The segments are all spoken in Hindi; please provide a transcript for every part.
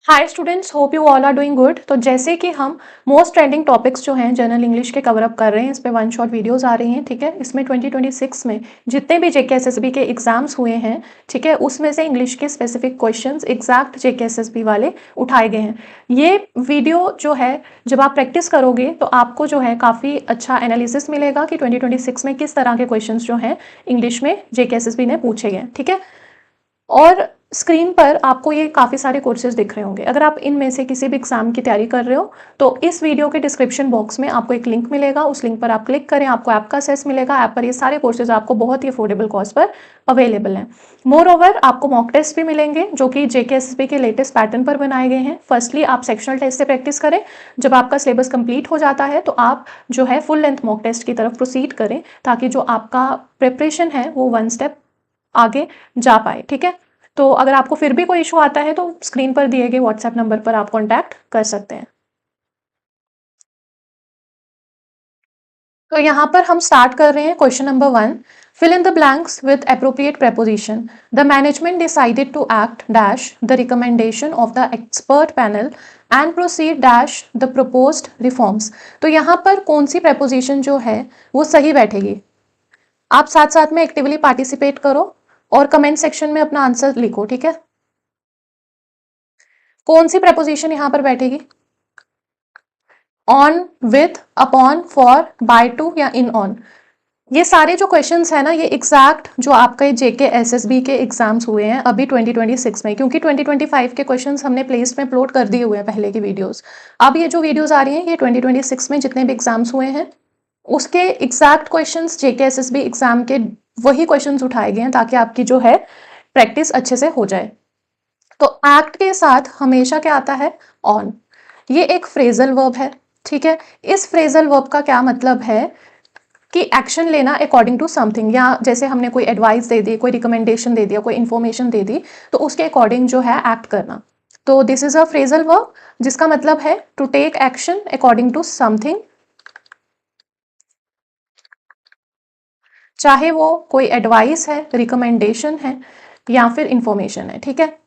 Hi students, hope you all are doing good. तो जैसे कि हम मोस्ट ट्रेंडिंग टॉपिक्स जो हैं जनरल इंग्लिश के कवर अप कर रहे हैं, इस पे वन शॉट वीडियोस आ रही हैं। ठीक है, इसमें 2026 में जितने भी जेके एसएसबी के एग्जाम्स हुए हैं, ठीक है, उसमें से इंग्लिश के स्पेसिफिक क्वेश्चंस एग्जैक्ट जेके एसएसबी वाले उठाए गए हैं। ये वीडियो जो है, जब आप प्रैक्टिस करोगे तो आपको जो है काफ़ी अच्छा एनालिसिस मिलेगा कि 2026 में किस तरह के क्वेश्चन जो हैं इंग्लिश में जेके एसएसबी ने पूछे गए। ठीक है, और स्क्रीन पर आपको ये काफ़ी सारे कोर्सेज दिख रहे होंगे। अगर आप इनमें से किसी भी एग्जाम की तैयारी कर रहे हो तो इस वीडियो के डिस्क्रिप्शन बॉक्स में आपको एक लिंक मिलेगा, उस लिंक पर आप क्लिक करें, आपको ऐप का एक्सेस मिलेगा। ऐप पर ये सारे कोर्सेज आपको बहुत ही अफोर्डेबल कॉस्ट पर अवेलेबल हैं। मोर ओवर आपको मॉक टेस्ट भी मिलेंगे जो कि जेकेएसएसबी के लेटेस्ट पैटर्न पर बनाए गए हैं। फर्स्टली आप सेक्शनल टेस्ट से प्रैक्टिस करें, जब आपका सिलेबस कंप्लीट हो जाता है तो आप जो है फुल लेंथ मॉक टेस्ट की तरफ प्रोसीड करें, ताकि जो आपका प्रिपरेशन है वो वन स्टेप आगे जा पाए। ठीक है, तो अगर आपको फिर भी कोई इशू आता है तो स्क्रीन पर दिए गए व्हाट्सएप नंबर पर आप कॉन्टैक्ट कर सकते हैं। तो यहाँ पर हम स्टार्ट कर रहे हैं question number 1। Fill in the blanks with appropriate preposition. The management decided to act dash the recommendation of the expert panel and proceed dash the proposed reforms. तो यहाँ पर कौन सी preposition जो है वो सही बैठेगी? आप साथ साथ में एक्टिवली पार्टिसिपेट करो और कमेंट सेक्शन में अपना आंसर लिखो। ठीक है, कौन सी preposition यहाँ पर बैठेगी? On, with, upon, for, by two या इन ऑन? ये सारे जो क्वेश्चंस है ना, ये एग्जैक्ट जो आपके जेके एसएसबी के एग्जाम्स हुए हैं अभी 2026 में, क्योंकि 2025 के क्वेश्चंस हमने प्लेलिस्ट में अपलोड कर दिए हुए हैं पहले की वीडियोस। अब ये जो वीडियोस आ रही हैं ये 2026 में जितने भी एग्जाम्स हुए हैं उसके एग्जैक्ट क्वेश्चंस जेके एसएसबी एग्जाम के वही क्वेश्चंस उठाए गए हैं, ताकि आपकी जो है प्रैक्टिस अच्छे से हो जाए। तो एक्ट के साथ हमेशा क्या आता है? ऑन। ये एक फ्रेजल वर्ब है। ठीक है, इस फ्रेजल वर्ब का क्या मतलब है कि एक्शन लेना अकॉर्डिंग टू समथिंग, या जैसे हमने कोई एडवाइस दे दी, कोई रिकमेंडेशन दे दिया, कोई इंफॉर्मेशन दे दी, तो उसके अकॉर्डिंग जो है एक्ट करना। तो this is a phrasal verb जिसका मतलब है to take action according to something, चाहे वो कोई एडवाइस है, रिकमेंडेशन है या फिर इंफॉर्मेशन है। ठीक है,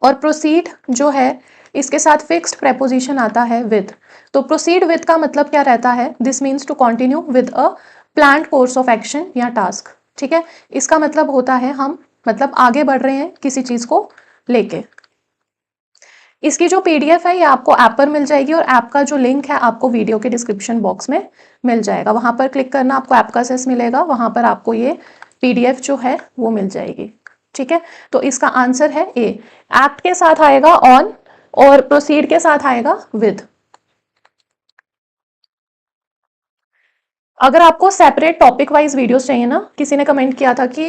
और प्रोसीड जो है इसके साथ फिक्स्ड प्रेपोजिशन आता है विद। तो प्रोसीड विद का मतलब क्या रहता है? This means to continue with a planned course of action या टास्क। ठीक है, इसका मतलब होता है हम मतलब आगे बढ़ रहे हैं किसी चीज को लेके। इसकी जो पीडीएफ है ये आपको ऐप पर मिल जाएगी, और ऐप का जो लिंक है आपको वीडियो के डिस्क्रिप्शन बॉक्स में मिल जाएगा। वहां पर क्लिक करना, आपको ऐप का एक्सेस मिलेगा, वहां पर आपको ये पीडीएफ जो है वो मिल जाएगी। ठीक है, तो इसका आंसर है ए। एक्ट के साथ आएगा ऑन और प्रोसीड के साथ आएगा विद। अगर आपको सेपरेट टॉपिक वाइज वीडियोस चाहिए ना, किसी ने कमेंट किया था कि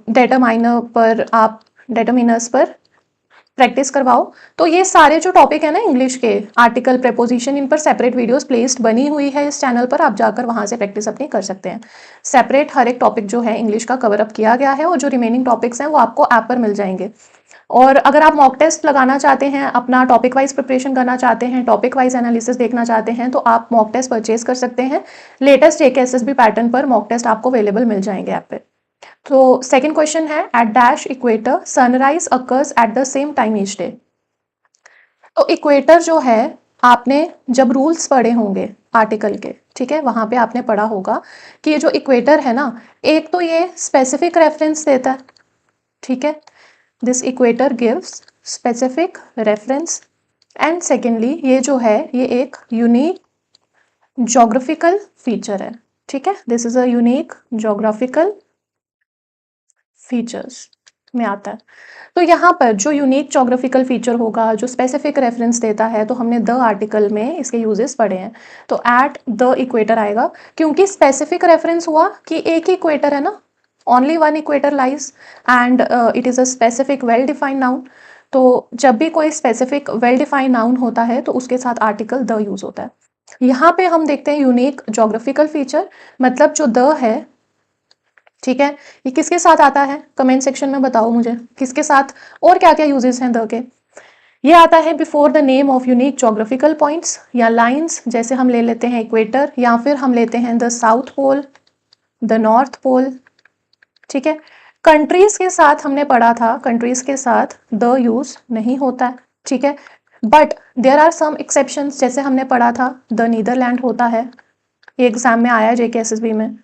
डेटरमाइनर पर आप डेटरमिनर्स पर प्रैक्टिस करवाओ, तो ये सारे जो टॉपिक है ना इंग्लिश के, आर्टिकल, प्रेपोजिशन, इन पर सेपरेट वीडियोस प्लेलिस्ट बनी हुई है इस चैनल पर, आप जाकर वहां से प्रैक्टिस अपनी कर सकते हैं। सेपरेट हर एक टॉपिक जो है इंग्लिश का कवर अप किया गया है, और जो रिमेनिंग टॉपिक्स हैं वो आपको ऐप पर मिल जाएंगे। और अगर आप मॉक टेस्ट लगाना चाहते हैं, अपना टॉपिक वाइज प्रिपरेशन करना चाहते हैं, टॉपिक वाइज एनालिसिस देखना चाहते हैं, तो आप मॉक टेस्ट परचेज कर सकते हैं। लेटेस्ट जेके एसएसबी पैटर्न पर मॉक टेस्ट आपको अवेलेबल मिल जाएंगे ऐप पे। तो सेकंड क्वेश्चन है, at dash equator sunrise occurs at the same time each day. तो इक्वेटर जो है, आपने जब रूल्स पढ़े होंगे आर्टिकल के, ठीक है, वहां पे आपने पढ़ा होगा कि ये जो इक्वेटर है ना, एक तो ये स्पेसिफिक रेफरेंस देता है। ठीक है, this equator gives specific reference, and secondly ये जो है ये एक यूनिक जोग्राफिकल फीचर है। ठीक है, this is a unique geographical features में आता है। तो यहाँ पर जो यूनिक जोग्राफिकल फीचर होगा, जो स्पेसिफिक रेफरेंस देता है, तो हमने द आर्टिकल में इसके यूजेस पढ़े हैं, तो एट द इक्वेटर आएगा, क्योंकि स्पेसिफिक रेफरेंस हुआ कि एक ही इक्वेटर है ना, only one equator lies and it is a specific well defined noun. तो जब भी कोई स्पेसिफिक वेल डिफाइंड नाउन होता है तो उसके साथ आर्टिकल द यूज होता है। यहाँ पे हम देखते हैं यूनिक जोग्राफिकल फीचर, मतलब जो द है, ठीक है, ये किसके साथ आता है? कमेंट सेक्शन में बताओ मुझे किसके साथ और क्या क्या यूजेस हैं द के। ये आता है before the name of unique geographical points या लाइंस, जैसे हम ले लेते हैं इक्वेटर, या फिर हम लेते हैं the south pole, the north pole. ठीक है, कंट्रीज के साथ हमने पढ़ा था, कंट्रीज के साथ द यूज नहीं होता है। ठीक है। But there are some exceptions, जैसे हमने पढ़ा था द नीदरलैंड होता है, ये एग्जाम में आया JKSSB में।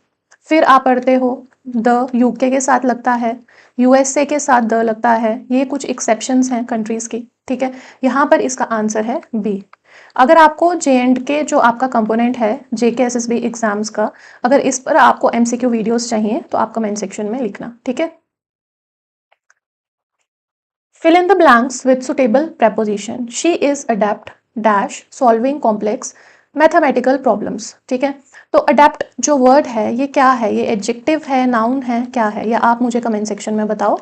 फिर आप पढ़ते हो द UK के साथ लगता है, USA के साथ द लगता है, ये कुछ एक्सेप्शंस हैं कंट्रीज की, ठीक है। यहाँ पर इसका आंसर है बी। अगर आपको J&K जो आपका कंपोनेंट है JKSSB एग्जाम्स का, अगर इस पर आपको MCQ वीडियोस चाहिए तो आप कमेंट सेक्शन में लिखना, ठीक है। Fill in the blanks with suitable preposition. She is adept dash solving complex mathematical problems. ठीक है, तो अडेप्ट जो वर्ड है ये क्या है, ये एडजेक्टिव है, नाउन है, क्या है, या आप मुझे कमेंट सेक्शन में बताओ।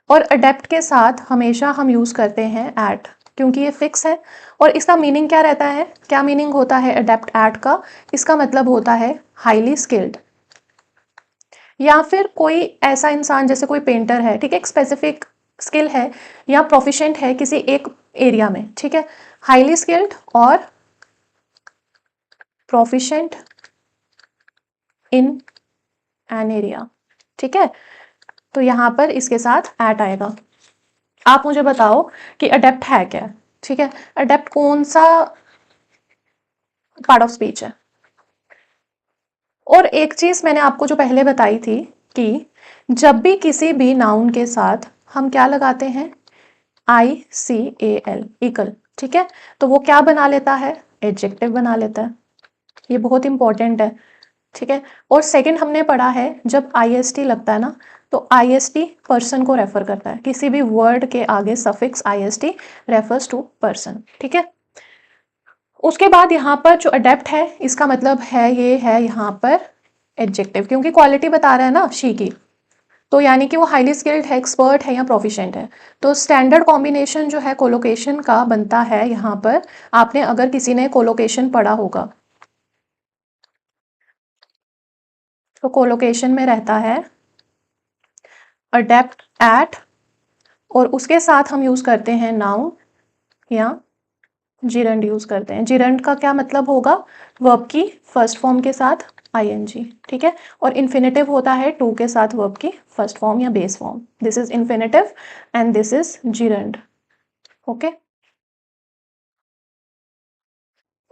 और अडेप्ट के साथ हमेशा हम यूज करते हैं एट, क्योंकि ये फिक्स है। और इसका मीनिंग क्या रहता है, क्या मीनिंग होता है अडेप्ट एट का, इसका मतलब होता है हाईली स्किल्ड, या फिर कोई ऐसा इंसान जैसे कोई पेंटर है, ठीक है, एक स्पेसिफिक स्किल है या प्रोफिशिएंट है किसी एक एरिया में, ठीक है। हाईली स्किल्ड और प्रोफिशिएंट इन एन एरिया, ठीक है। तो यहां पर इसके साथ एट आएगा। आप मुझे बताओ कि अडेप्ट है क्या, ठीक है। अडेप्ट कौन सा पार्ट ऑफ स्पीच है। और एक चीज मैंने आपको जो पहले बताई थी कि जब भी किसी भी नाउन के साथ हम क्या लगाते हैं, ICAL, इकल, ठीक है, तो वो क्या बना लेता है, एडजेक्टिव बना लेता है। ये बहुत इंपॉर्टेंट है, ठीक है। और सेकंड हमने पढ़ा है जब IST लगता है ना, तो IST पर्सन को रेफर करता है, किसी भी वर्ड के आगे suffix IST refers to person, ठीक है। उसके बाद यहाँ पर जो अडेप्ट है इसका मतलब है, ये है यहाँ पर एडजेक्टिव, क्योंकि क्वालिटी बता रहा है ना शी की, तो यानी कि वो हाईली स्किल्ड है, एक्सपर्ट है या प्रोफिशिएंट है। तो स्टैंडर्ड कॉम्बिनेशन जो है कोलोकेशन का बनता है यहाँ पर, आपने अगर किसी ने कोलोकेशन पढ़ा होगा तो कोलोकेशन में रहता है अडेप्ट एट, और उसके साथ हम यूज करते हैं नाउन या जिरंड यूज करते हैं। जिरंड का क्या मतलब होगा, वर्ब की फर्स्ट फॉर्म के साथ ING, ठीक है। और इन्फिनेटिव होता है टू के साथ वर्ब की फर्स्ट फॉर्म या base form. This is infinitive and this is gerund, okay.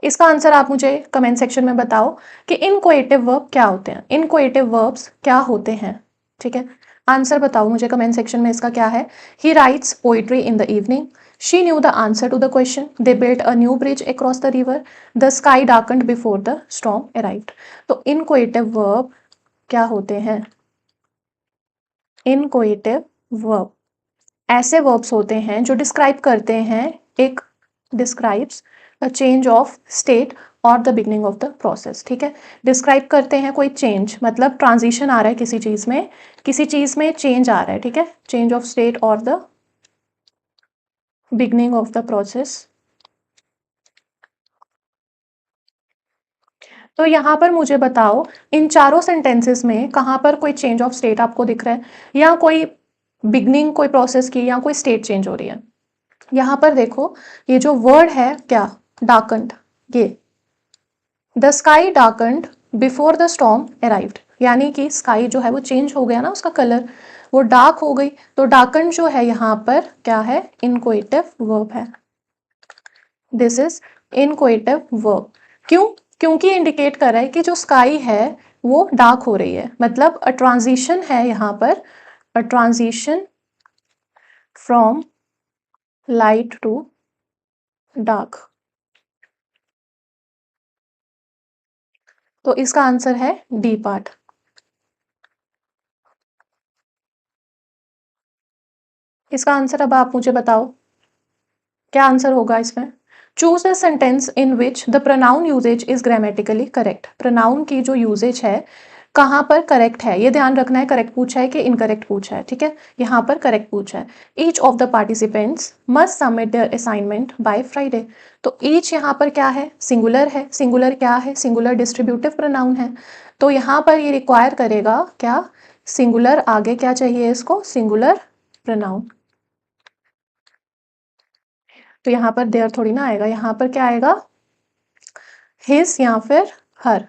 इसका आंसर आप मुझे कमेंट सेक्शन में बताओ कि इनकोएटिव वर्ब क्या होते हैं, इनकोएटिव वर्ब्स क्या होते हैं, ठीक है। आंसर बताओ मुझे कमेंट सेक्शन में इसका क्या है। He writes poetry in the evening, she knew the answer to the question, they built a new bridge across the river, the sky darkened before the storm arrived. तो इनकोएटिव वर्ब क्या होते हैं, इनकोएटिव वर्ब ऐसे वर्ब्स होते हैं जो डिस्क्राइब करते हैं, एक describes a change of state और the beginning of the process, ठीक है। डिस्क्राइब करते हैं कोई चेंज, मतलब ट्रांजिशन आ रहा है किसी चीज में, किसी चीज में चेंज आ रहा है, ठीक है, चेंज ऑफ स्टेट और the beginning of the process. तो यहाँ पर मुझे बताओ इन चारों सेंटेंसेस में कहाँ पर कोई चेंज ऑफ स्टेट आपको दिख रहा है, या कोई बिगनिंग कोई प्रोसेस की, या कोई स्टेट चेंज हो रही है। यहाँ पर देखो ये जो वर्ड है क्या, डार्कन्ड, ये the sky darkened before the storm arrived, यानी कि स्काई जो है वो चेंज हो गया ना, उसका कलर वो डार्क हो गई। तो डार्कन्ड जो है यहाँ पर क्या है, इनकोएटिव वर्ब है। This is inchoative verb. क्यों, क्योंकि इंडिकेट कर रहा है कि जो स्काई है वो डार्क हो रही है, मतलब अ ट्रांजिशन है यहाँ पर, a transition from light to dark. तो इसका आंसर है डी पार्ट। इसका आंसर अब आप मुझे बताओ क्या आंसर होगा इसमें। Choose a sentence in which the pronoun usages is grammatically correct. Pronoun की जो यूजेज है कहाँ पर करेक्ट है, ये ध्यान रखना है, करेक्ट पूछा है कि इनकरेक्ट पूछा है, ठीक है। यहाँ पर करेक्ट पूछा है। Each of the participants must submit there assignment by Friday. तो ईच यहाँ पर क्या है, सिंगुलर है, सिंगुलर क्या है, सिंगुलर डिस्ट्रीब्यूटिव प्रोनाउन है। तो यहाँ पर ये रिक्वायर करेगा क्या, सिंगुलर आगे क्या चाहिए इसको, सिंगुलर प्रोनाउन। तो यहाँ पर देयर थोड़ी ना आएगा, यहाँ पर क्या आएगा, हिज या फिर her.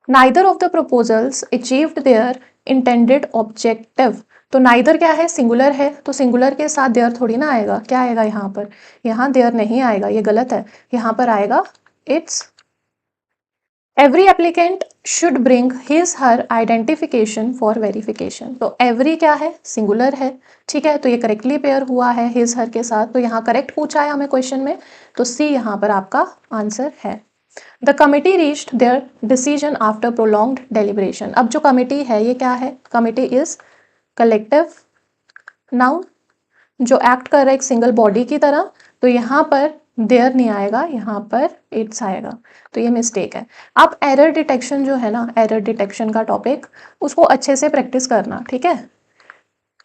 Neither of the proposals achieved their intended objective. तो नाइदर क्या है, सिंगुलर है, तो सिंगुलर के साथ देयर थोड़ी ना आएगा, क्या आएगा यहाँ पर, यहाँ देयर नहीं आएगा, ये गलत है, यहाँ पर आएगा it's. Every applicant should bring his her identification for verification. तो एवरी क्या है, सिंगुलर है, ठीक है, तो ये करेक्टली पेयर हुआ है हिज हर के साथ, तो यहाँ करेक्ट पूछा है हमें क्वेश्चन में, तो सी यहाँ पर आपका आंसर है। The committee reached there decision after prolonged deliberation. अब जो कमिटी है ये क्या है, कमिटी इज कलेक्टिव नाउन जो एक्ट कर रहा है एक सिंगल बॉडी की तरह, तो यहाँ पर देयर नहीं आएगा, यहाँ पर इट्स आएगा, तो ये मिस्टेक है। आप एरर डिटेक्शन जो है ना, एरर डिटेक्शन का टॉपिक, उसको अच्छे से प्रैक्टिस करना, ठीक है,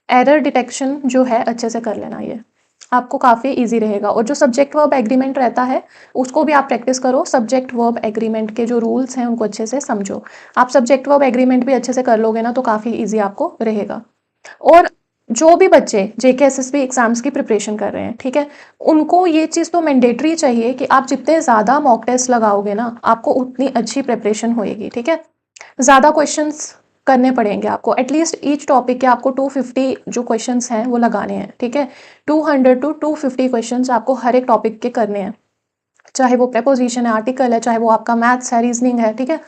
एरर डिटेक्शन जो है अच्छे से कर लेना, ये आपको काफ़ी इजी रहेगा। और जो सब्जेक्ट वर्ब एग्रीमेंट रहता है उसको भी आप प्रैक्टिस करो, सब्जेक्ट वर्ब एग्रीमेंट के जो रूल्स हैं उनको अच्छे से समझो। आप सब्जेक्ट वर्ब एग्रीमेंट भी अच्छे से कर लोगे ना तो काफ़ी इजी आपको रहेगा। और जो भी बच्चे जेके एसएसबी एग्जाम्स की प्रिपरेशन कर रहे हैं, ठीक है, उनको ये चीज़ तो मैंडेटरी चाहिए कि आप जितने ज़्यादा मॉक टेस्ट लगाओगे ना आपको उतनी अच्छी प्रिपरेशन होएगी, ठीक है, ज़्यादा क्वेश्चंस करने पड़ेंगे आपको, एटलीस्ट ईच टॉपिक के आपको 250 जो क्वेश्चंस हैं वो लगाने हैं, ठीक है, 200 to 250 क्वेश्चंस आपको हर एक टॉपिक के करने हैं, चाहे वो प्रेपोजिशन है, आर्टिकल है, चाहे वो आपका मैथ्स है, रीजनिंग है, ठीक है।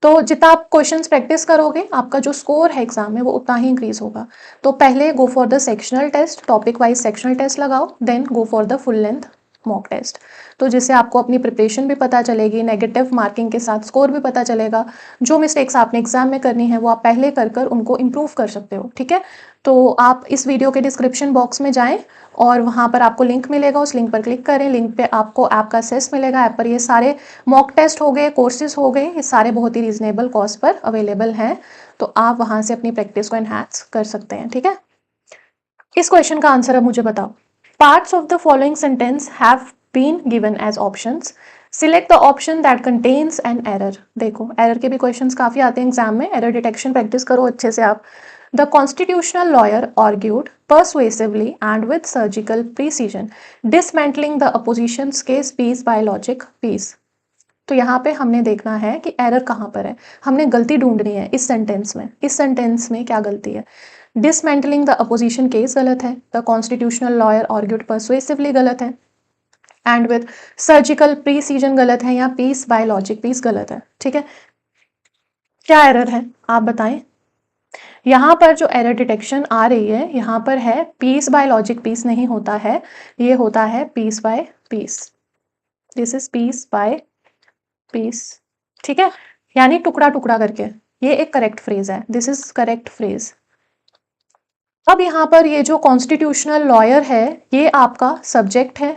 तो जितना आप क्वेश्चंस प्रैक्टिस करोगे आपका जो स्कोर है एग्जाम में वो उतना ही इंक्रीज होगा। तो पहले go for the sectional test, topic wise sectional test लगाओ, then go for the full length mock test, तो जिससे आपको अपनी प्रिपरेशन भी पता चलेगी, नेगेटिव मार्किंग के साथ स्कोर भी पता चलेगा, जो मिस्टेक्स आपने एग्जाम में करनी है वो आप पहले कर कर उनको इम्प्रूव कर सकते हो, ठीक है। तो आप इस वीडियो के डिस्क्रिप्शन बॉक्स में जाएं और वहाँ पर आपको लिंक मिलेगा, उस लिंक पर क्लिक करें, लिंक पे आपको ऐप का असेस मिलेगा, ऐप पर ये सारे मॉक टेस्ट हो गए, कोर्सेज हो गए, ये सारे बहुत ही रीजनेबल कॉस्ट पर अवेलेबल हैं, तो आप वहाँ से अपनी प्रैक्टिस को एनहांस कर सकते हैं, ठीक है। इस क्वेश्चन का आंसर अब मुझे बताओ। Parts of the following sentence have been given as options, select the option that contains an error. देखो एरर के भी क्वेश्चंस काफी आते हैं एग्जाम में, एरर डिटेक्शन प्रैक्टिस करो अच्छे से आप। The constitutional lawyer argued persuasively and with surgical precision dismantling the opposition's case piece by logic piece। तो यहाँ पे हमने देखना है कि एरर कहाँ पर है, हमने गलती ढूंढनी है इस सेंटेंस में, इस सेंटेंस में क्या गलती है। डिसमेंटलिंग द अपोजिशन केस गलत है, द कॉन्स्टिट्यूशनल लॉयर आर्ग्यूड परसुएसिवली गलत है, एंड विद सर्जिकल प्रीसीजन गलत है, या पीस बाय लॉजिक पीस गलत है, ठीक है। क्या एरर है आप बताएं। यहाँ पर जो एरर डिटेक्शन आ रही है यहाँ पर है पीस बाय लॉजिक पीस नहीं होता है, ये होता है piece by piece, this is piece by piece, ठीक है, यानी टुकड़ा टुकड़ा करके, ये एक करेक्ट फ्रेज है, दिस इज करेक्ट फ्रेज। अब यहाँ पर ये जो कॉन्स्टिट्यूशनल लॉयर है ये आपका सब्जेक्ट है,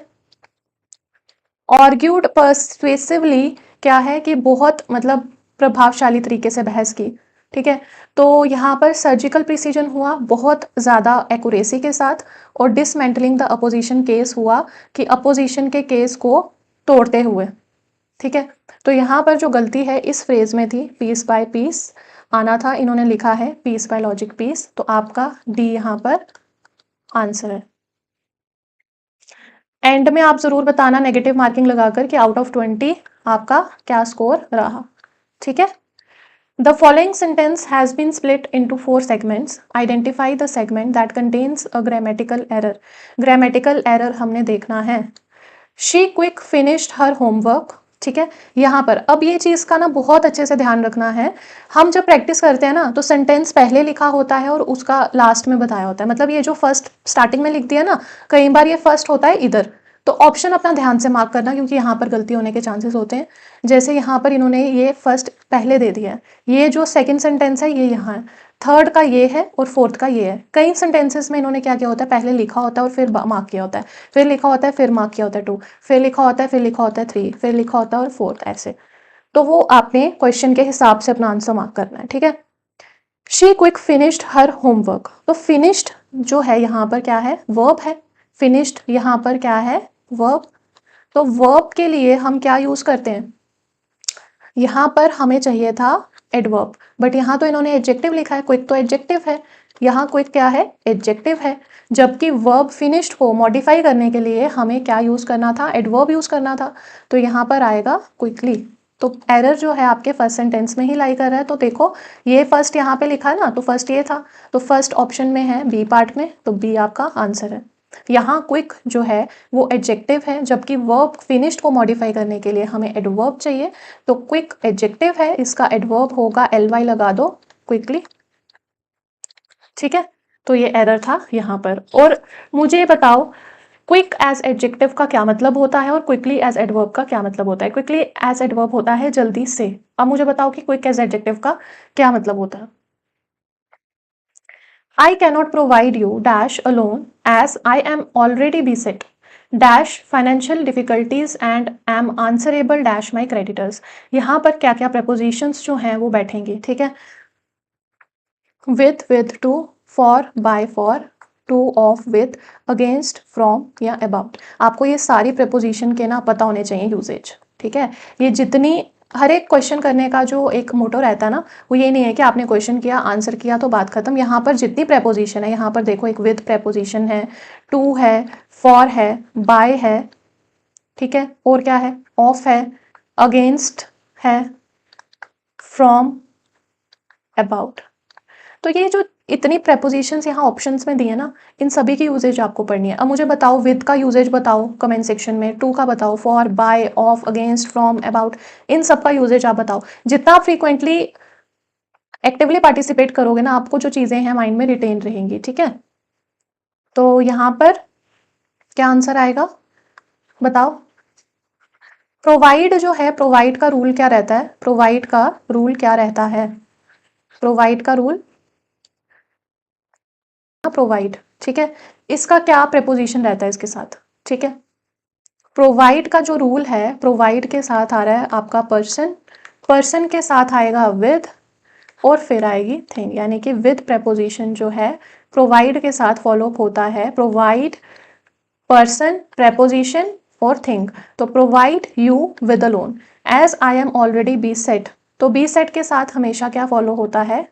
आर्ग्यूड परसुएसिवली क्या है कि बहुत मतलब प्रभावशाली तरीके से बहस की, ठीक है, तो यहाँ पर सर्जिकल प्रिसीजन हुआ बहुत ज़्यादा एक्यूरेसी के साथ, और डिसमेंटलिंग द अपोजिशन केस हुआ कि अपोजिशन के केस को तोड़ते हुए, ठीक है। तो यहाँ पर जो गलती है इस फ्रेज में थी, पीस बाय पीस आना था, इन्होंने लिखा है पीस बाय लॉजिक पीस, तो आपका डी यहाँ पर आंसर है। एंड में आप जरूर बताना नेगेटिव मार्किंग लगाकर कि आउट ऑफ 20 आपका क्या स्कोर रहा, ठीक है। The following sentence has been split into 4 segments. Identify the segment that contains a grammatical error. Grammatical error हमने देखना है। She quick finished her homework. ठीक है, यहाँ पर अब ये चीज़ का ना बहुत अच्छे से ध्यान रखना है। हम जब प्रैक्टिस करते हैं ना तो सेंटेंस पहले लिखा होता है और उसका लास्ट में बताया होता है, मतलब ये जो फर्स्ट स्टार्टिंग में लिख दिया ना, कई बार ये फर्स्ट होता है इधर, तो ऑप्शन अपना ध्यान से मार्क करना क्योंकि यहाँ पर गलती होने के चांसेस होते हैं। जैसे यहाँ पर इन्होंने ये फर्स्ट पहले दे दिया है, ये जो सेकंड सेंटेंस है ये यहाँ है, थर्ड का ये है और फोर्थ का ये है। कई सेंटेंसेस में इन्होंने क्या किया होता है, पहले लिखा होता है और फिर मार्क किया होता है, फिर लिखा होता है फिर मार्क किया होता है 2, फिर लिखा होता है फिर लिखा होता है 3, फिर लिखा होता है और 4 ऐसे। तो वो आपने क्वेश्चन के हिसाब से अपना आंसर मार्क करना है, ठीक है। She quick finished her homework, तो फिनिश्ड जो है यहाँ पर क्या है, वर्ब है, फिनिश्ड यहाँ पर क्या है, वर्ब। तो वर्ब के लिए हम क्या यूज करते हैं, यहाँ पर हमें चाहिए था एडवर्ब, बट यहाँ तो इन्होंने एडजेक्टिव लिखा है, क्विक तो एडजेक्टिव है, यहाँ क्विक क्या है, एडजेक्टिव है, जबकि वर्ब फिनिश्ड को मॉडिफाई करने के लिए हमें क्या यूज करना था, एडवर्ब यूज करना था, तो यहाँ पर आएगा क्विकली, तो एरर जो है आपके फर्स्ट सेंटेंस में ही लाई कर रहा है। तो देखो ये फर्स्ट यहाँ पे लिखा है ना, तो फर्स्ट ये था, तो फर्स्ट ऑप्शन में है बी पार्ट में, तो बी आपका आंसर है। यहाँ क्विक जो है वो एडजेक्टिव है, जबकि वर्ब फिनिश्ड को मॉडिफाई करने के लिए हमें एडवर्ब चाहिए, तो क्विक एडजेक्टिव है, इसका एडवर्ब होगा ly लगा दो क्विकली। ठीक है, तो ये एरर था यहाँ पर। और मुझे बताओ क्विक एज एडजेक्टिव का क्या मतलब होता है और क्विकली एज एडवर्ब का क्या मतलब होता है। क्विकली एज एडवर्ब होता है जल्दी से। अब मुझे बताओ कि क्विक एज एडजेक्टिव का क्या मतलब होता है। I cannot provide you dash alone as I am already beset dash financial difficulties and am answerable dash my creditors। यहाँ पर क्या क्या prepositions जो हैं वो बैठेंगे, ठीक है। with to, for by for, to of with, against from या about। आपको ये सारी preposition के ना पता होने चाहिए यूजेज, ठीक है। ये जितनी हर एक क्वेश्चन करने का जो एक मोटो रहता है ना, वो ये नहीं है कि आपने क्वेश्चन किया आंसर किया तो बात खत्म। यहाँ पर जितनी प्रेपोजिशन है, यहाँ पर देखो एक विद प्रेपोजिशन है, टू है, फॉर है, बाय है, ठीक है, और क्या है, ऑफ है, अगेंस्ट है, फ्रॉम, अबाउट। तो ये जो इतनी प्रेपोजिशंस यहाँ ऑप्शंस में दिए ना, इन सभी की यूजेज आपको पढ़नी है। अब मुझे बताओ विद का यूजेज बताओ कमेंट सेक्शन में, टू का बताओ, for, by, of, against, from, about, इन सब का यूजेज आप बताओ। जितना फ्रीक्वेंटली एक्टिवली पार्टिसिपेट करोगे ना, आपको जो चीजें हैं माइंड में रिटेन रहेंगी, ठीक है। तो यहाँ पर क्या आंसर आएगा बताओ। प्रोवाइड जो है, प्रोवाइड का रूल क्या रहता है, प्रोवाइड का रूल क्या रहता है, प्रोवाइड का रूल प्रोवाइड, ठीक है। इसका क्या प्रेपोजिशन रहता है इसके साथ, ठीक है। प्रोवाइड का जो रूल है, प्रोवाइड के साथ आ रहा है आपका पर्सन, पर्सन के साथ आएगा विद, और फिर आएगी थिंग, यानी कि विद प्रेपोजिशन जो है प्रोवाइड के साथ फॉलो होता है। प्रोवाइड, पर्सन, प्रेपोजिशन और थिंग। तो provide you with a loan as I am already beset, तो बी सेट के साथ हमेशा क्या फॉलो होता है,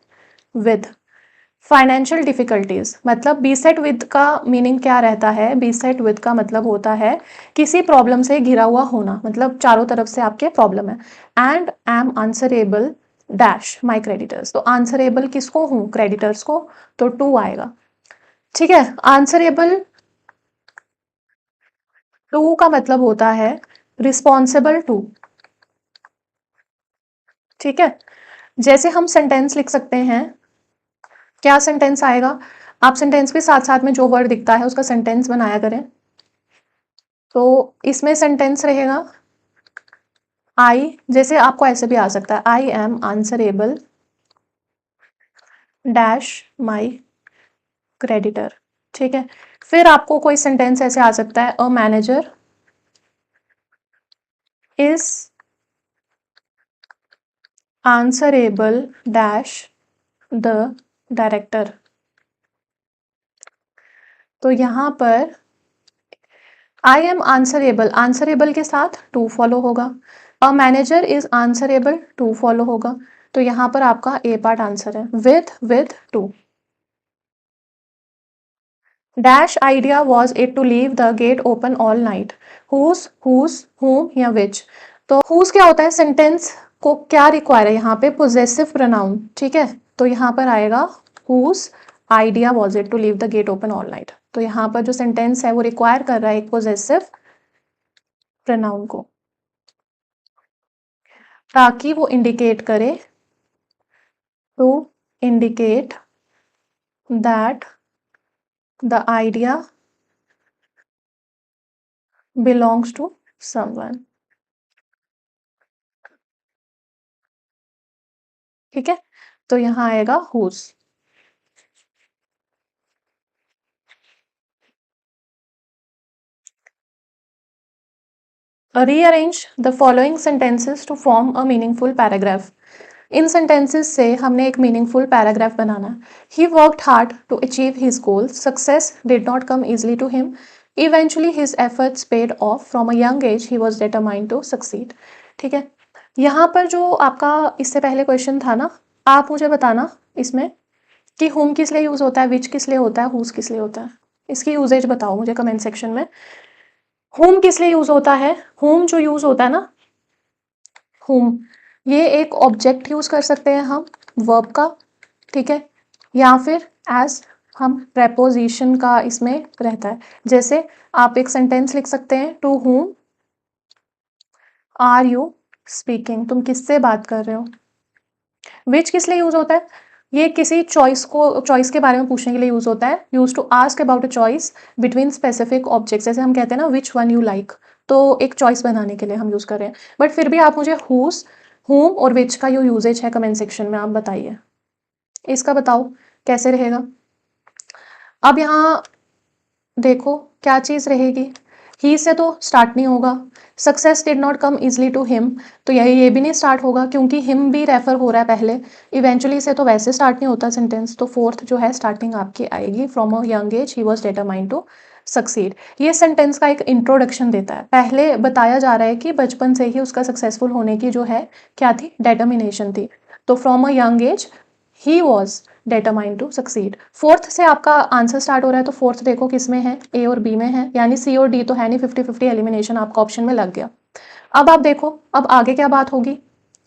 विद। फाइनेंशियल डिफिकल्टीज, मतलब बी सेट विद का मीनिंग क्या रहता है, बी सेट विद का मतलब होता है किसी प्रॉब्लम से घिरा हुआ होना, मतलब चारों तरफ से आपके प्रॉब्लम है। And am answerable dash my creditors, तो आंसरेबल किसको हूँ, क्रेडिटर्स को, तो टू आएगा, ठीक है। आंसरेबल टू का मतलब होता है रिस्पॉन्सिबल टू, ठीक है। जैसे हम सेंटेंस लिख सकते हैं, क्या सेंटेंस आएगा, आप सेंटेंस के साथ साथ में जो वर्ड दिखता है उसका सेंटेंस बनाया करें। तो इसमें सेंटेंस रहेगा आई, जैसे आपको ऐसे भी आ सकता है, I am answerable dash my creditor, ठीक है। फिर आपको कोई सेंटेंस ऐसे आ सकता है, अ manager is answerable dash the director. तो यहां पर आई एम आंसरेबल, आंसरेबल के साथ टू फॉलो होगा, a manager is answerable to follow होगा, तो यहां पर आपका ए पार्ट आंसर है, with to. Dash idea was it to leave the gate open all night, whose, whom या विच। तो हुज क्या होता है, सेंटेंस को क्या रिक्वायर है यहाँ पे, पोजेसिव प्रोनाउन, ठीक है। तो यहाँ पर आएगा whose idea was it to leave the gate open all night, तो यहाँ पर जो सेंटेंस है वो रिक्वायर कर रहा है एक पोजेसिव प्रोनाउन को, ताकि वो इंडिकेट करे, to indicate that the idea belongs to someone, ठीक है। तो यहाँ आएगा whose. Rearrange the following sentences to form a meaningful paragraph. इन सेंटेंसेस से हमने एक मीनिंगफुल पैराग्राफ बनाना। He worked hard to achieve his goal, success did not come easily to him, eventually his efforts paid off, from a young age he was determined to succeed, ठीक है। यहाँ पर जो आपका इससे पहले क्वेश्चन था ना, आप मुझे बताना इसमें कि होम किस लिए यूज होता है, विच किस लिए होता है, हुज किस लिए होता है, इसकी यूजेज बताओ मुझे कमेंट सेक्शन में। होम किस लिए यूज होता है, होम जो यूज होता है ना, whom, ये एक ऑब्जेक्ट यूज कर सकते हैं हम वर्ब का, ठीक है, या फिर एज हम प्रेपोजिशन का इसमें रहता है। जैसे आप एक सेंटेंस लिख सकते हैं, to whom are you speaking, तुम किससे बात कर रहे हो। विच किस लिए यूज होता है, ये किसी चॉइस के बारे में पूछने के लिए यूज होता है, use to ask about a choice between specific objects. जैसे हम कहते हैं ना विच वन यू लाइक, तो एक चॉइस बनाने के लिए हम यूज कर रहे हैं। बट फिर भी आप मुझे हुज, हुम और विच का जो यूजेज है कमेंट सेक्शन में आप बताइए, इसका बताओ कैसे रहेगा। अब यहाँ देखो क्या चीज रहेगी, ही से तो स्टार्ट नहीं होगा, success did not come easily to him, तो ये भी नहीं स्टार्ट होगा क्योंकि हिम भी रेफर हो रहा है पहले, इवेंचुअली से तो वैसे स्टार्ट नहीं होता सेंटेंस। तो फोर्थ जो है स्टार्टिंग आपकी आएगी, from a young age he was determined to succeed. ये सेंटेंस का एक इंट्रोडक्शन देता है, पहले बताया जा रहा है कि बचपन से ही उसका सक्सेसफुल होने की जो है क्या थी, डेटर्मिनेशन थी। तो from a young age he was determined to succeed. Fourth से आपका आंसर स्टार्ट हो रहा है, तो फोर्थ देखो किस में है, ए और बी में है, यानी सी और डी तो है नहीं, 50-50 एलिमिनेशन आपका ऑप्शन में लग गया। अब आप देखो अब आगे क्या बात होगी,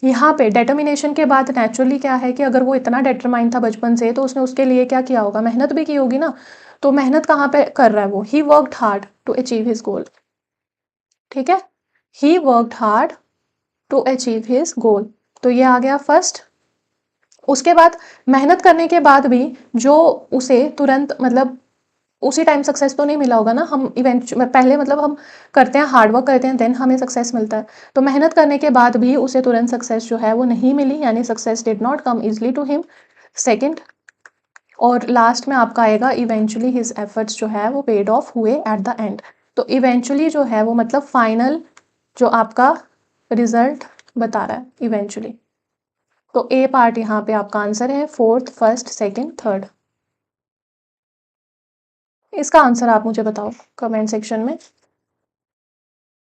यहाँ पे डेटर्मिनेशन के बाद नेचुरली क्या है कि अगर वो इतना डेटरमाइंड था बचपन से, तो उसने उसके लिए क्या किया होगा, मेहनत भी की होगी ना। तो मेहनत कहाँ पे कर रहा है वो, he worked hard to achieve his goal, ठीक है, he worked hard to achieve his goal, तो ये आ गया फर्स्ट। उसके बाद मेहनत करने के बाद भी जो उसे तुरंत मतलब उसी टाइम सक्सेस तो नहीं मिला होगा ना, हम इवेंट पहले मतलब हम करते हैं हार्डवर्क करते हैं देन हमें सक्सेस मिलता है, तो मेहनत करने के बाद भी उसे तुरंत सक्सेस जो है वो नहीं मिली, यानी success did not come easily to him, second. और लास्ट में आपका आएगा इवेंचुअली हिज एफर्ट्स जो है वो पेड ऑफ हुए एट द एंड। तो इवेंचुअली जो है वो मतलब फाइनल जो आपका रिजल्ट बता रहा है इवेंचुअली। तो ए पार्ट यहाँ पे आपका आंसर है, फोर्थ, फर्स्ट, सेकंड, थर्ड। इसका आंसर आप मुझे बताओ कमेंट सेक्शन में।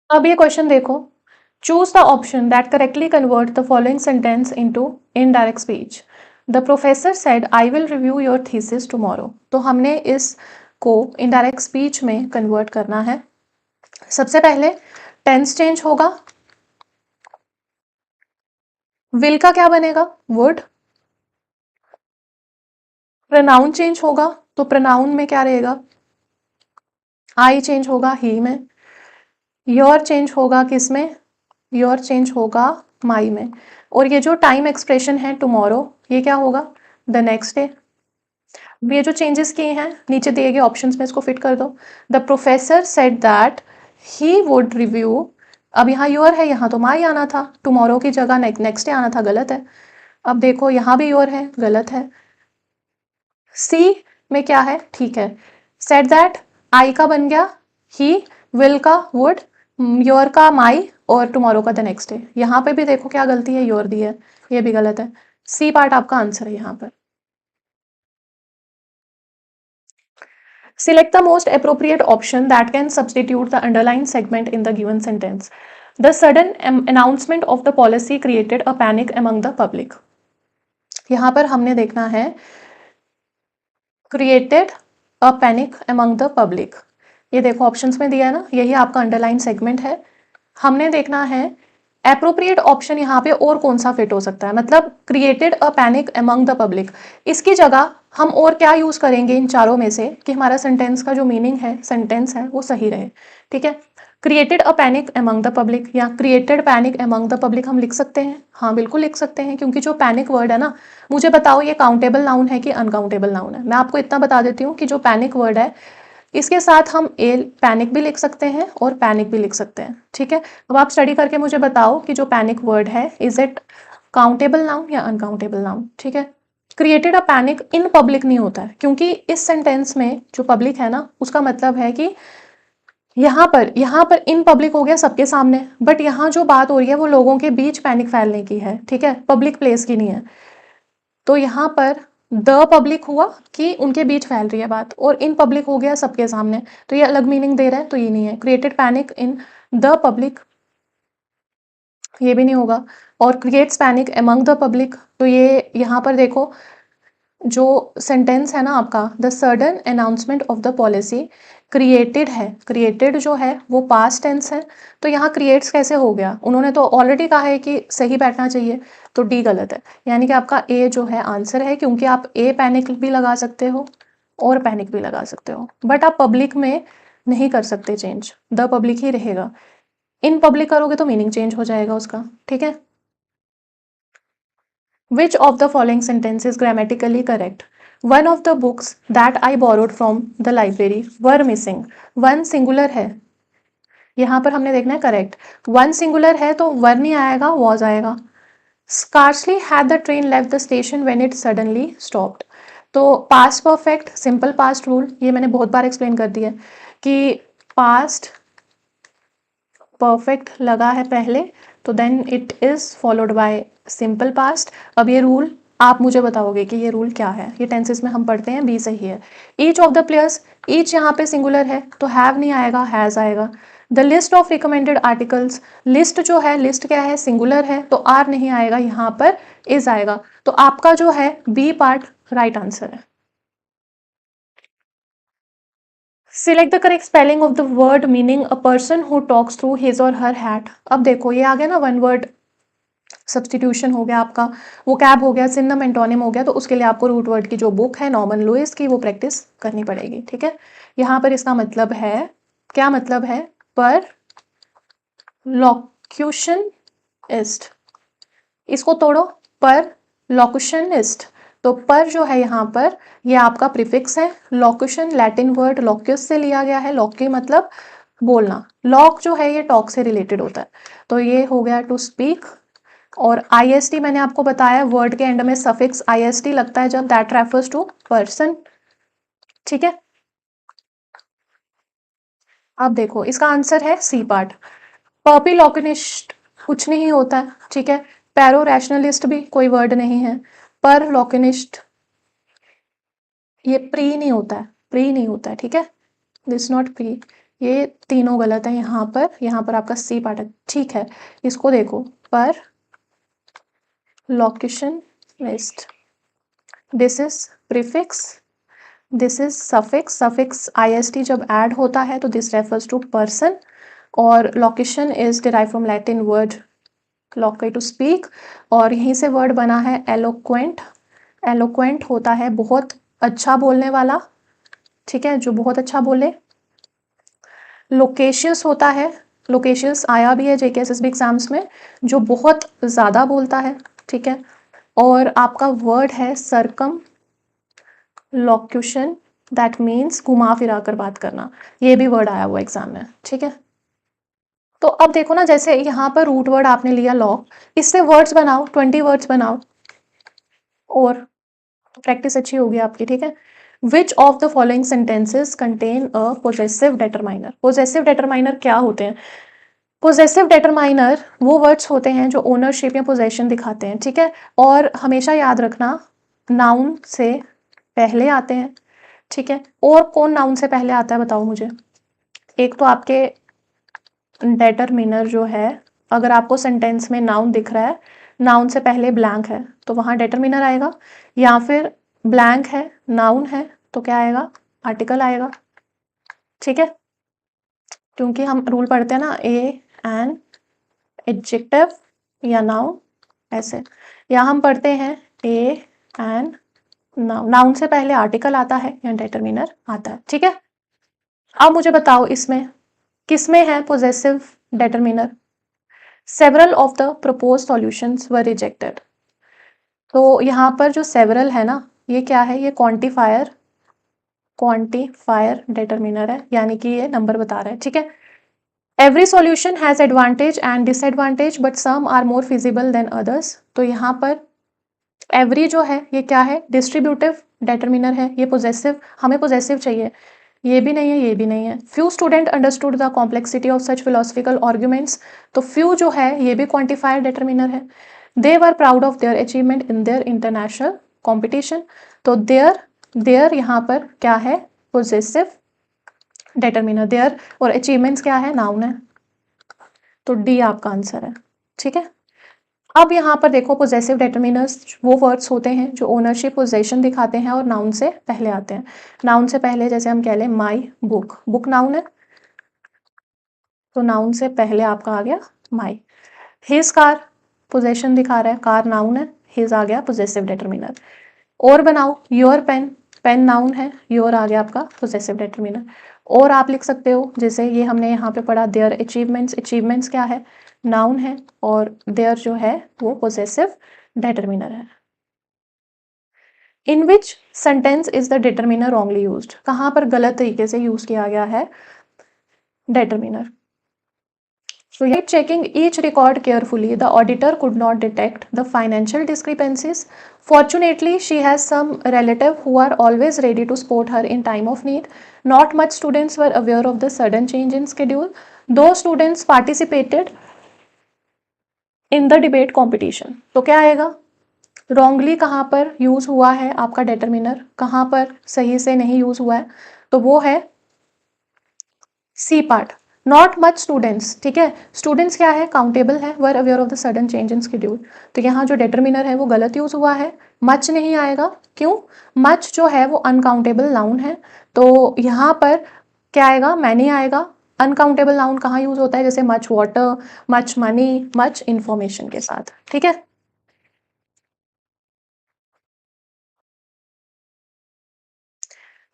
अब ये क्वेश्चन देखो, choose the option that correctly convert the following sentence into indirect speech. The professor said I will review your thesis tomorrow. तो हमने इसको इनडायरेक्ट स्पीच में कन्वर्ट करना है। सबसे पहले टेंस चेंज होगा, विल का क्या बनेगा, वुड। प्रोनाउन चेंज होगा, तो प्रोनाउन में क्या रहेगा, आई चेंज होगा ही में। योर चेंज होगा किस में, योर चेंज होगा माई में। और ये जो टाइम एक्सप्रेशन है टुमारो, ये क्या होगा, द नेक्स्ट डे। ये जो चेंजेस किए हैं नीचे दिए गए ऑप्शंस में इसको फिट कर दो। The professor said that he would review, अब यहाँ योर है, यहाँ तो माई आना था, टुमारो की जगह नेक्स्ट डे आना था, गलत है। अब देखो यहाँ भी योर है, गलत है। सी में क्या है, ठीक है, सेड दैट आई का बन गया ही, विल का वुड, योर का माई और टुमारो का द नेक्स्ट डे। यहाँ पे भी देखो क्या गलती है, योर दी है, ये भी गलत है। सी पार्ट आपका आंसर है यहाँ पर। Select the most appropriate option that can substitute the underlined segment in the given sentence. The sudden announcement of the policy created a panic among the public. यहाँ पर हमने देखना है created a panic among the public. ये देखो ऑप्शंस में दिया है ना, यही आपका अंडरलाइन सेगमेंट है। हमने देखना है एप्रोप्रिएट ऑप्शन यहाँ पे और कौन सा फिट हो सकता है, मतलब created a panic among the public, इसकी जगह हम और क्या यूज करेंगे इन चारों में से कि हमारा सेंटेंस का जो मीनिंग है, सेंटेंस है वो सही रहे। ठीक है, created a panic among the public या created panic among the public हम लिख सकते हैं, हाँ बिल्कुल लिख सकते हैं, क्योंकि जो पैनिक वर्ड है ना, मुझे बताओ ये काउंटेबल नाउन है कि अनकाउंटेबल नाउन है। मैं आपको इतना बता देती हूँ कि जो पैनिक वर्ड है इसके साथ हम ए पैनिक भी लिख सकते हैं और पैनिक भी लिख सकते हैं। ठीक है, अब आप स्टडी करके मुझे बताओ कि जो पैनिक वर्ड है इज इट काउंटेबल नाउन या अनकाउंटेबल नाउन। ठीक है, created a panic in public नहीं होता है, क्योंकि इस सेंटेंस में जो पब्लिक है ना उसका मतलब है कि यहाँ पर इन पब्लिक हो गया सबके सामने, बट यहाँ जो बात हो रही है वो लोगों के बीच पैनिक फैलने की है। ठीक है, पब्लिक प्लेस की नहीं है। तो यहाँ पर द पब्लिक हुआ कि उनके बीच फैल रही है बात, और इन पब्लिक हो गया सबके सामने, तो ये अलग मीनिंग दे रहा है, तो ये नहीं है। Created panic in the public, ये भी नहीं होगा। और creates panic among the public, तो ये यहाँ पर देखो जो सेंटेंस है ना आपका, the sudden announcement of the policy created है, क्रिएटेड जो है वो पास्ट टेंस है, तो यहाँ क्रिएट्स कैसे हो गया, उन्होंने तो ऑलरेडी कहा है कि सही बैठना चाहिए, तो डी गलत है। यानी कि आपका ए जो है आंसर है, क्योंकि आप ए पैनिक भी लगा सकते हो और पैनिक भी लगा सकते हो, बट आप पब्लिक में नहीं कर सकते चेंज, द पब्लिक ही रहेगा। इन पब्लिक करोगे तो मीनिंग चेंज हो जाएगा उसका, ठीक है। Which of the following sentence is grammatically correct? One of the books that I borrowed from the library were missing. One singular है, यहाँ पर हमने देखना है करेक्ट। वन सिंगुलर है तो वर नहीं आएगा, वॉज आएगा। Scarcely had the train left the station when it suddenly stopped. तो past perfect simple past rule ये मैंने बहुत बार एक्सप्लेन कर दिया कि पास्ट परफेक्ट लगा है पहले तो then it is followed by simple past. अब ये रूल आप मुझे बताओगे कि ये रूल क्या है, ये टेंसेस में हम पढ़ते हैं, बी सही है। Each of the players, each यहाँ पे सिंगुलर है तो हैव नहीं आएगा, हैज आएगा। The list of recommended articles, list जो है, लिस्ट क्या है, सिंगुलर है तो आर नहीं आएगा, यहाँ पर इज आएगा। तो आपका जो है बी पार्ट राइट आंसर है। Select the correct spelling of the word meaning a person who talks through his और हर हैट। अब देखो ये आ गया ना, वन वर्ड सब्सटीट्यूशन हो गया आपका, वो कैब हो गया, सिनोनिम एंटोनिम हो गया, तो उसके लिए आपको रूट वर्ड की जो बुक है नॉर्मन लुइस की वो प्रैक्टिस करनी पड़ेगी, ठीक है। यहाँ पर इसका मतलब है, क्या मतलब है, पर लोक्यूशनिस्ट, इसको तोड़ो, पर लोक्यूशनिस्ट। तो पर जो है यहाँ पर ये आपका प्रीफिक्स है। लोक्यूशन लैटिन वर्ड लोक्यूस से लिया गया है, लॉक्यू मतलब बोलना, लॉक जो है ये टॉक से रिलेटेड होता है, तो ये हो गया टू स्पीक। और आईएसटी मैंने आपको बताया वर्ड के एंड में सफिक्स आईएसटी लगता है जब दैट रेफर्स टू पर्सन, ठीक है। अब देखो इसका आंसर है सी पार्ट। पॉपिलॉकिनिस्ट कुछ नहीं होता है, ठीक है। पैरो रैशनलिस्ट भी कोई वर्ड नहीं है। पर लॉकिनिस्ट ये प्री नहीं होता है, प्री नहीं होता है, ठीक है, दिस नॉट प्री। ये तीनों गलत है यहाँ पर आपका सी पार्ट है, ठीक है। इसको देखो, पर location list, this is prefix, this is suffix, suffix IST जब ऐड होता है तो दिस रेफर्स टू पर्सन। और location is derive from Latin word लोके टू स्पीक, और यहीं से वर्ड बना है एलोक्वेंट। एलोक्वेंट होता है बहुत अच्छा बोलने वाला, ठीक है, जो बहुत अच्छा बोले। लोकेशियस होता है, लोकेशियस आया भी है जेकेएसएसबी एग्जाम्स में, जो बहुत ज़्यादा बोलता है, ठीक है। और आपका वर्ड है सरकम लोक्यूशन, दैट मीन्स घुमा फिरा कर बात करना, ये भी वर्ड आया हुआ एग्जाम में, ठीक है। तो अब देखो ना, जैसे यहाँ पर रूट वर्ड आपने लिया लॉ, इससे वर्ड्स बनाओ, 20 वर्ड्स बनाओ और प्रैक्टिस अच्छी होगी आपकी, ठीक है। Which of the following sentences contain a possessive determiner. Possessive determiner क्या होते हैं? पोजेसिव डेटरमाइनर वो वर्ड्स होते हैं जो ओनरशिप या पोजेशन दिखाते हैं, ठीक है। और हमेशा याद रखना नाउन से पहले आते हैं, ठीक है। और कौन नाउन से पहले आता है बताओ मुझे। एक तो आपके डेटरमिनर जो है, अगर आपको सेंटेंस में नाउन दिख रहा है, नाउन से पहले ब्लैंक है तो वहाँ डेटरमिनर आएगा, या फिर ब्लैंक है नाउन है तो क्या आएगा, आर्टिकल आएगा, ठीक है। क्योंकि हम रूल पढ़ते हैं ना, ए एन एडजेक्टिव या नाउन ऐसे, या हम पढ़ते हैं ए एन नाउन, नाउन से पहले आर्टिकल आता है या डेटरमिनर आता है, ठीक है। अब मुझे बताओ इसमें किसमें है possessive determiner. Several of the proposed solutions were rejected. तो यहाँ पर जो सेवरल है ना, ये क्या है, ये क्वांटिफायर, क्वांटिफायर डेटरमिनर है, यानी कि ये नंबर बता रहा है, ठीक है। Every solution has advantage and disadvantage but some are more feasible than others. तो यहाँ पर एवरी जो है ये क्या है, डिस्ट्रीब्यूटिव डेटरमिनर है, ये पोजेसिव, हमें पोजेसिव चाहिए, ये भी नहीं है, ये भी नहीं है। Few student understood the complexity of such philosophical arguments. तो फ्यू जो है ये भी क्वांटिफायर डेटरमिनर है। They were proud of their achievement in their international competition. तो देयर यहाँ पर क्या है, पोजेसिव डेटरमिनर देयर, और अचीवमेंट्स क्या है, नाउन है, तो डी आपका आंसर है, ठीक है। अब यहाँ पर देखो पोजेसिव डिटरमिनर्स वो वर्ड्स होते हैं जो ओनरशिप पोजेशन दिखाते हैं और नाउन से पहले आते हैं। नाउन से पहले जैसे हम कह लें माई बुक, बुक नाउन है तो नाउन से पहले आपका आ गया माई। हिज कार पोजेशन दिखा रहा है, कार नाउन है, हिज आ गया पोजेसिव डिटरमिनर। और बनाओ योर पेन, पेन नाउन है, योर आ गया आपका पोजेसिव डिटरमिनर। और आप लिख सकते हो जैसे ये हमने यहाँ पे पढ़ा देयर अचीवमेंट्स, अचीवमेंट्स क्या है, नाउन है और देयर जो है वो पोजेसिव डिटरमिनर है। In which sentence is the determiner wrongly used, कहाँ पर गलत तरीके से यूज किया गया है determiner. So, yet checking each record carefully, the auditor could not detect the financial discrepancies. Fortunately, she has some relative who are always ready to support her in time of need. Not much students were aware of the sudden change in schedule. Those students participated in the debate competition. तो क्या आएगा, wrongly कहाँ पर यूज हुआ है आपका डिटरमिनर, कहाँ पर सही से नहीं यूज हुआ है, तो वो है C part, not much students. ठीक है, स्टूडेंट्स क्या है, काउंटेबल है, were aware of the sudden change in schedule. तो यहाँ जो डिटरमिनर है वो गलत यूज हुआ है, मच नहीं आएगा। क्यों, मच जो है वो अनकाउंटेबल नाउन है, तो यहाँ पर क्या आएगा, मैनी आएगा। अनकाउंटेबल नाउन कहाँ यूज होता है, जैसे much water, much money, much information के साथ। ठीक है,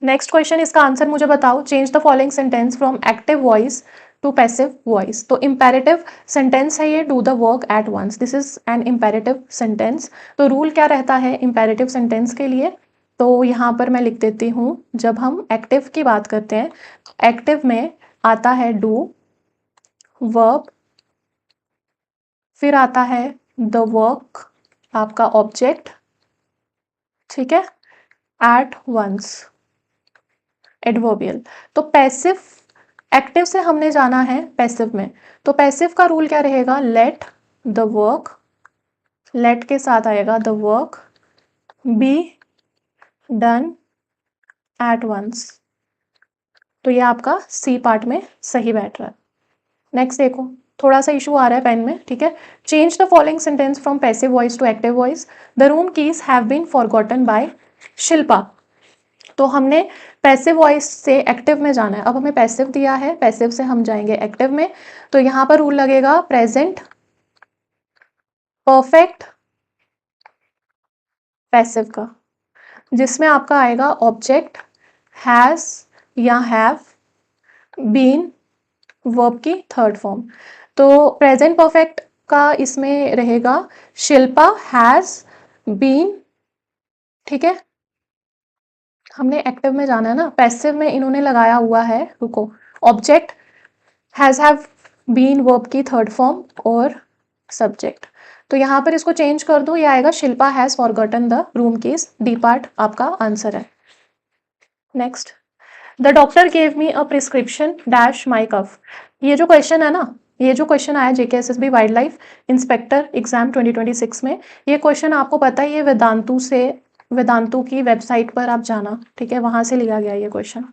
नेक्स्ट क्वेश्चन, इसका आंसर मुझे बताओ। Change the following sentence from active voice to passive voice. तो इंपेरेटिव सेंटेंस है ये, do the work at once, this is an imperative sentence. तो रूल क्या रहता है इंपेरेटिव सेंटेंस के लिए, तो यहाँ पर मैं लिख देती हूँ, जब हम एक्टिव की बात करते हैं एक्टिव में आता है डू, वर्ब, फिर आता है द वर्क आपका ऑब्जेक्ट, ठीक है, एट वंस एडवर्बियल। तो पैसिव, एक्टिव से हमने जाना है पैसिव में, तो पैसिव का रूल क्या रहेगा, लेट द वर्क, लेट के साथ आएगा the work be done at once. तो ये आपका सी पार्ट में सही बैठ रहा है। नेक्स्ट देखो, थोड़ा सा इशू आ रहा है पेन में, ठीक है। Change the following sentence from passive voice to active voice. The room keys have been forgotten by Shilpa. तो हमने पैसिव वॉइस से एक्टिव में जाना है, अब हमें पैसिव दिया है, पैसिव से हम जाएंगे एक्टिव में। तो यहां पर रूल लगेगा प्रेजेंट परफेक्ट पैसिव का, जिसमें आपका आएगा ऑब्जेक्ट हैज या हैव, बीन वर्ब की थर्ड फॉर्म। तो प्रेजेंट परफेक्ट का इसमें रहेगा शिल्पा हैज बीन, ठीक है। हमने एक्टिव में जाना है ना, पैसिव में इन्होंने लगाया हुआ है, रुको, object has have been verb की थर्ड फॉर्म और सब्जेक्ट। तो यहाँ पर इसको चेंज कर दो, ये आएगा Shilpa has forgotten the room keys, D part आपका आंसर है। Next, the doctor gave me a prescription dash my cough. ये जो क्वेश्चन है ना, ये जो क्वेश्चन आया JKSSB wild life inspector exam 2026 में, ये क्वेश्चन आपको पता है, ये वेदांतु से, वेदांतु की वेबसाइट पर आप जाना, ठीक है, वहां से लिया गया ये क्वेश्चन।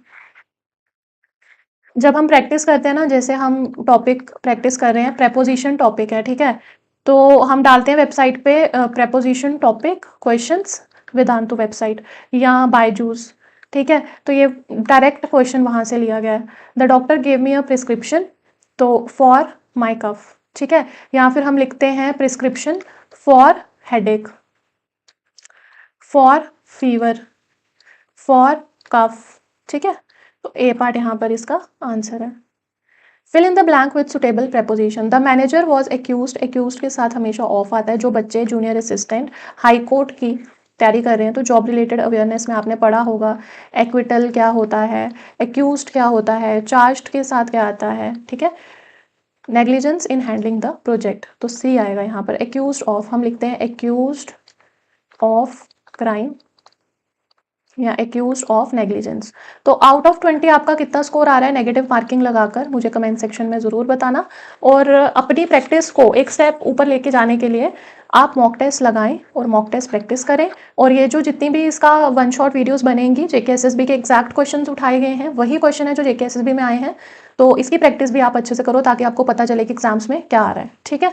जब हम प्रैक्टिस करते हैं ना, जैसे हम टॉपिक प्रैक्टिस कर रहे हैं, प्रेपोजिशन टॉपिक है, ठीक है, तो हम डालते हैं वेबसाइट पे preposition topic questions, Vedantu website या बायजूस, ठीक है। तो ये डायरेक्ट क्वेश्चन वहां से लिया गया है। The doctor gave me a prescription, तो फॉर माई कफ, ठीक है, या फिर हम लिखते हैं prescription for headache, for fever, for cough, ठीक है। तो ए पार्ट यहाँ पर इसका आंसर है। Fill in the blank with suitable preposition. The manager was accused, accused के साथ हमेशा ऑफ आता है। जो बच्चे जूनियर असिस्टेंट हाई कोर्ट की तैयारी कर रहे हैं, तो जॉब रिलेटेड अवेयरनेस में आपने पढ़ा होगा एक्विटल क्या होता है, एक्यूज्ड क्या होता है, चार्ज्ड के साथ क्या आता है, ठीक है, negligence in handling the project. तो सी आएगा यहाँ पर, एक्यूज्ड ऑफ, हम लिखते हैं एक्यूज्ड ऑफ क्राइम या एक्यूज ऑफ नेग्लिजेंस। तो आउट ऑफ 20 आपका कितना स्कोर आ रहा है नेगेटिव मार्किंग लगाकर, मुझे कमेंट सेक्शन में ज़रूर बताना। और अपनी प्रैक्टिस को एक स्टेप ऊपर लेके जाने के लिए आप मॉक टेस्ट लगाएं और मॉक टेस्ट प्रैक्टिस करें। और ये जो जितनी भी इसका वन शॉट वीडियोस बनेंगी, JKSSB के एग्जैक्ट क्वेश्चंस उठाए गए हैं, वही क्वेश्चन है जो JKSSB में आए हैं, तो इसकी प्रैक्टिस भी आप अच्छे से करो ताकि आपको पता चले कि एग्जाम्स में क्या आ रहा है, ठीक है।